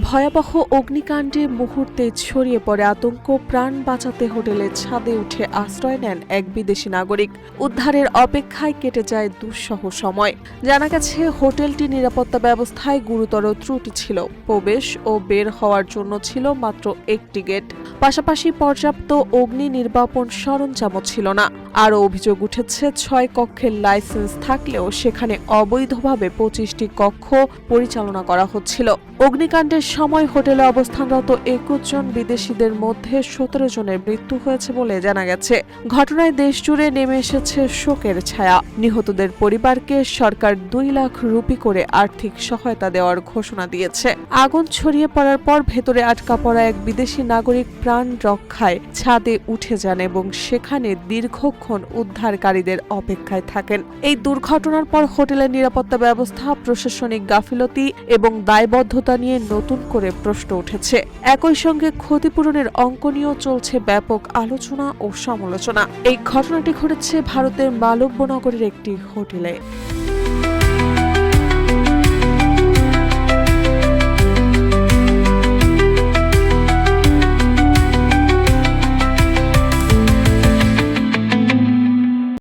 ভয়াবহ অগ্নিকাণ্ডে মুহূর্তে ছড়িয়ে পড়ে আতঙ্ক। প্রাণ বাঁচাতে হোটেলের ছাদে উঠে আশ্রয় নেন এক বিদেশি নাগরিক। উদ্ধারের অপেক্ষায় কেটে যায় দুঃসহ সময়। জানা গেছে, হোটেলটি নিরাপত্তা ব্যবস্থায় গুরুতর ত্রুটি ছিল। প্রবেশ ও বের হওয়ার জন্য ছিল মাত্র একটি গেট। পাশাপাশি পর্যাপ্ত অগ্নি নির্বাপন সরঞ্জামও ছিল না। আরও অভিযোগ উঠেছে, ৬ কক্ষের লাইসেন্স থাকলেও সেখানে অবৈধভাবে ২৫টি কক্ষ পরিচালনা করা হচ্ছিল। অগ্নিকাণ্ডের সময় হোটেলে অবস্থানরত ২১ জন বিদেশিদের মধ্যে ১৭ জনের মৃত্যু হয়েছে বলে জানা গেছে। ঘটনায় দেশজুড়ে নেমে এসেছে শোকের ছায়া। নিহতদের পরিবারকে সরকার ২ লাখ রুপি করে আর্থিক সহায়তা দেওয়ার ঘোষণা দিয়েছে। আগুন ছড়িয়ে পড়ার পর ভেতরে আটকা পড়া এক বিদেশি নাগরিক প্রাণ রক্ষায় ছাদে উঠে যান এবং সেখানে দীর্ঘক্ষণ উদ্ধারকারীদের অপেক্ষায় থাকেন। এই দুর্ঘটনার পর হোটেলের নিরাপত্তা ব্যবস্থা, প্রশাসনিক গাফিলতি এবং দায়বদ্ধতা নিয়ে নতুন করে প্রশ্ন উঠেছে। একই সঙ্গে ক্ষতিপূরণের অঙ্ক নিয়েও চলছে ব্যাপক আলোচনা ও সমালোচনা। এই ঘটনাটি ঘটেছে ভারতের মালব্য নগরের একটি হোটেলে।